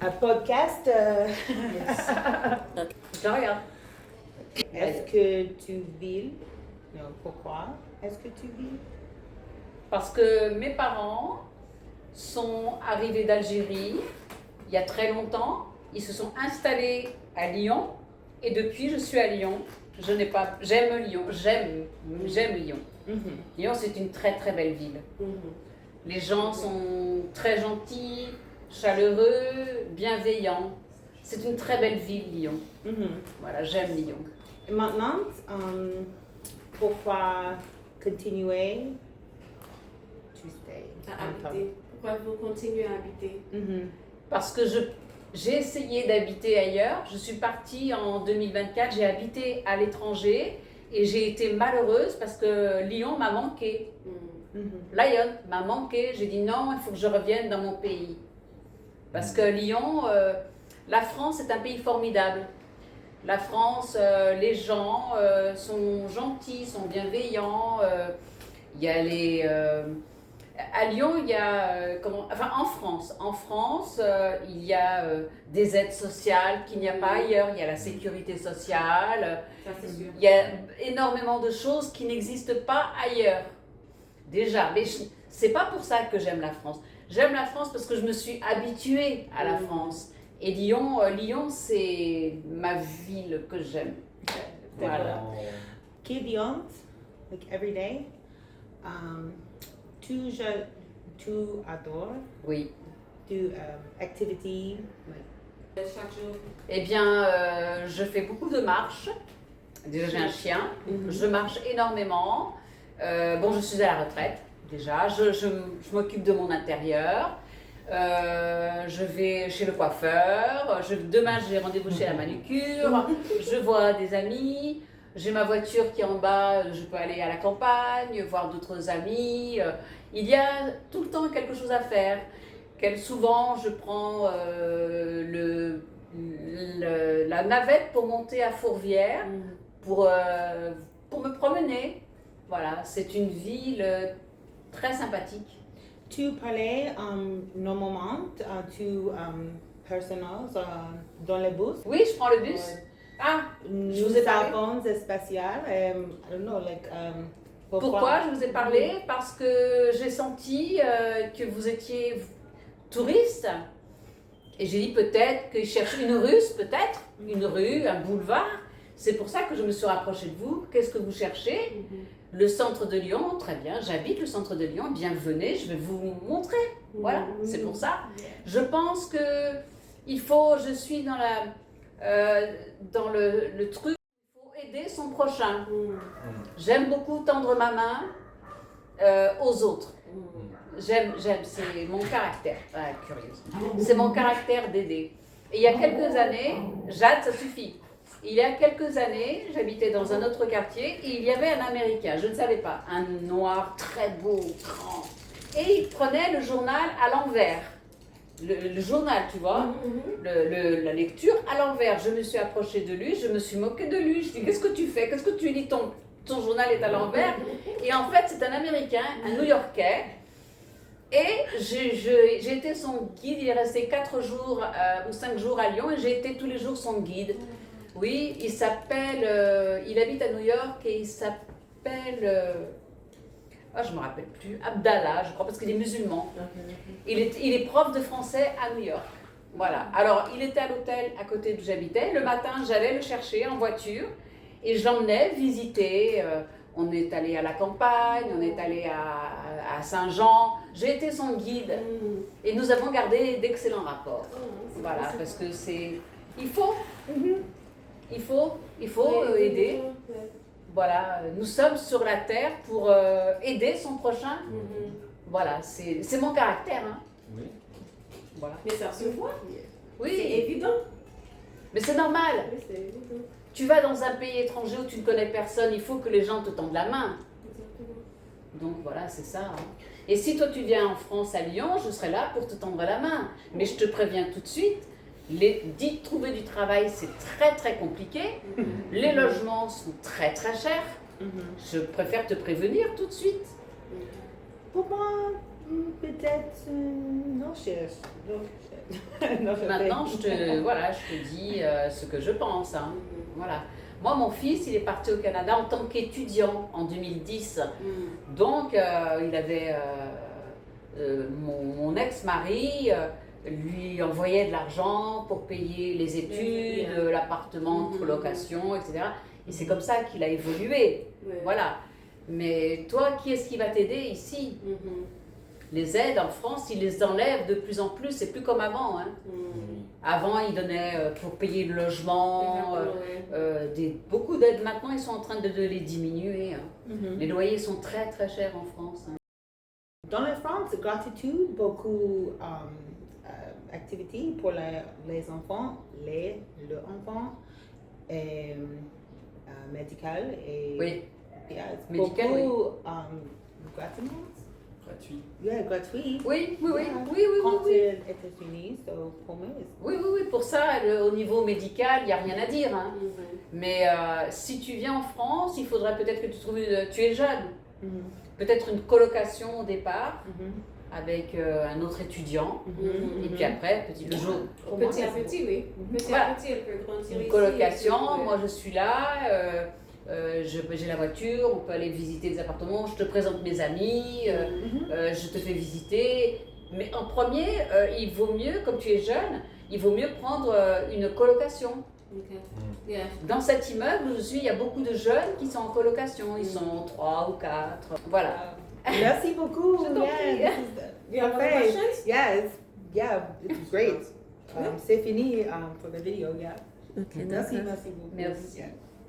Un podcast. Je la regarde. Est-ce que tu vis? Non, pourquoi est-ce que tu vis? Parce que mes parents sont arrivés d'Algérie il y a très longtemps. Ils se sont installés à Lyon et depuis je suis à Lyon. J'aime Lyon, j'aime Lyon. Lyon, c'est une très très belle ville. Les gens sont très gentils, chaleureux, bienveillants. C'est une très belle ville, Lyon. Voilà, j'aime Lyon. Et maintenant, pourquoi continuer to stay? À habiter. Pourquoi vous continuez à habiter? Parce que j'ai essayé d'habiter ailleurs. Je suis partie en 2024, j'ai habité à l'étranger et j'ai été malheureuse parce que Lyon m'a manqué. Lyon m'a manqué. J'ai dit non, il faut que je revienne dans mon pays. Parce que Lyon, la France est un pays formidable. La France, les gens sont gentils, sont bienveillants. Il y a les... à Lyon, il y a... en France, il y a des aides sociales qu'il n'y a pas ailleurs. Il y a la sécurité sociale. Ça, c'est sûr. Il y a énormément de choses qui n'existent pas ailleurs. Déjà. Mais c'est pas pour ça que j'aime la France. J'aime la France parce que je me suis habituée à la France. Et Lyon, c'est ma ville que j'aime. Voilà. Quédiante, like every day. Tu adores Oui. do activity. Chaque jour. Eh bien, je fais beaucoup de marches. Déjà, j'ai un chien. Je marche énormément. Je suis à la retraite, déjà. Je m'occupe de mon intérieur. Je vais chez le coiffeur. Demain, j'ai rendez-vous chez la manucure. Je vois des amis. J'ai ma voiture qui est en bas. Je peux aller à la campagne, voir d'autres amis. Il y a tout le temps quelque chose à faire. Souvent, je prends la navette pour monter à Fourvière pour me promener. Voilà, c'est une ville très sympathique. Tu parlais normalement, personnels dans le bus. Oui, je prends le bus. Ah, je vous ai parlé. Nous avons spatial. I don't know, like, Pourquoi je vous ai parlé? Parce que j'ai senti que vous étiez touriste. Et j'ai dit peut-être qu'ils cherchent une Russe, peut-être. Une rue, un boulevard. C'est pour ça que je me suis rapprochée de vous. Qu'est-ce que vous cherchez? Le centre de Lyon, très bien, j'habite le centre de Lyon, bien venez, je vais vous montrer. Voilà, c'est pour ça. Je pense que je suis dans le truc, il faut aider son prochain. J'aime beaucoup tendre ma main aux autres. J'aime, c'est mon caractère, curieuse. C'est mon caractère d'aider. Et il y a quelques années, Jade, ça suffit. Il y a quelques années, j'habitais dans un autre quartier et il y avait un Américain, je ne savais pas, un noir très beau, grand. Et il prenait le journal à l'envers. Le journal, tu vois, la lecture à l'envers. Je me suis approchée de lui, je me suis moquée de lui. Je dis, qu'est-ce que tu fais? Qu'est-ce que tu lis? Ton journal est à l'envers. Et en fait, c'est un Américain, un New-Yorkais. Et j'ai été son guide. Il est resté 4 jours ou 5 jours à Lyon et j'ai été tous les jours son guide. Oui, il habite à New York et il s'appelle, je ne me rappelle plus, Abdallah, je crois, parce qu'il est musulman. Il est prof de français à New York. Voilà. Alors, il était à l'hôtel à côté d'où j'habitais. Le matin, j'allais le chercher en voiture et je l'emmenais visiter. On est allé à la campagne, on est allé à Saint-Jean. J'ai été son guide et nous avons gardé d'excellents rapports. Voilà, parce que il faut aider. Voilà, nous sommes sur la terre pour aider son prochain. Voilà, c'est mon caractère. Hein. Oui. Voilà. Mais ça se voit. Oui, C'est évident. mais c'est normal. Oui, c'est évident. Tu vas dans un pays étranger où tu ne connais personne, il faut que les gens te tendent la main. Exactement. Donc voilà, c'est ça. Hein. Et si toi tu viens en France, à Lyon, je serai là pour te tendre la main. Mais je te préviens tout de suite, trouver du travail, c'est très très compliqué. Les logements sont très très chers. Je préfère te prévenir tout de suite. Pour moi, Peut-être, non, non, je Maintenant, fais. voilà, je te dis ce que je pense. Hein. Voilà. Moi, mon fils, il est parti au Canada en tant qu'étudiant en 2010. Donc, il avait mon ex-mari lui envoyait de l'argent pour payer les études, l'appartement, colocation, etc. Et c'est comme ça qu'il a évolué. Ouais. Voilà. Mais toi, qui est-ce qui va t'aider ici? Les aides en France, ils les enlèvent de plus en plus, c'est plus comme avant. Hein. Avant, ils donnaient pour payer le logement, beaucoup d'aides. Maintenant, ils sont en train de les diminuer. Hein. Les loyers sont très très chers en France. Hein. Dans la France, gratitude, beaucoup activités pour les enfants, le enfant, et, médical et Oui, yeah, médical, beaucoup gratuit. Gratuit. Yeah, gratuit. oui, oui, oui, Yeah. oui, oui, oui, Quand oui. c'est aux États-Unis, so pour moi, Oui, oui, oui, pour ça, au niveau médical, il n'y a rien à dire. Hein. Mais si tu viens en France, il faudrait peut-être que tu trouves, tu es jeune, peut-être une colocation au départ avec un autre étudiant. Et puis après, le jour. Petit à petit, oui. Petit Voilà. à petit, elle peut grandir Une ici. colocation, Ouais. moi je suis là, j'ai la voiture, on peut aller visiter des appartements, je te présente mes amis, je te fais visiter. Mais en premier, il vaut mieux, comme tu es jeune, il vaut mieux prendre une colocation. Ok. Yeah. Dans cet immeuble où je suis, il y a beaucoup de jeunes qui sont en colocation, ils sont 3 ou 4. Voilà. Merci beaucoup. Je t'en prie. Yeah, this is You have other perfect. questions? Yes, yeah, it's great. C'est fini for the video, yeah. Ok, Merci beaucoup. Merci.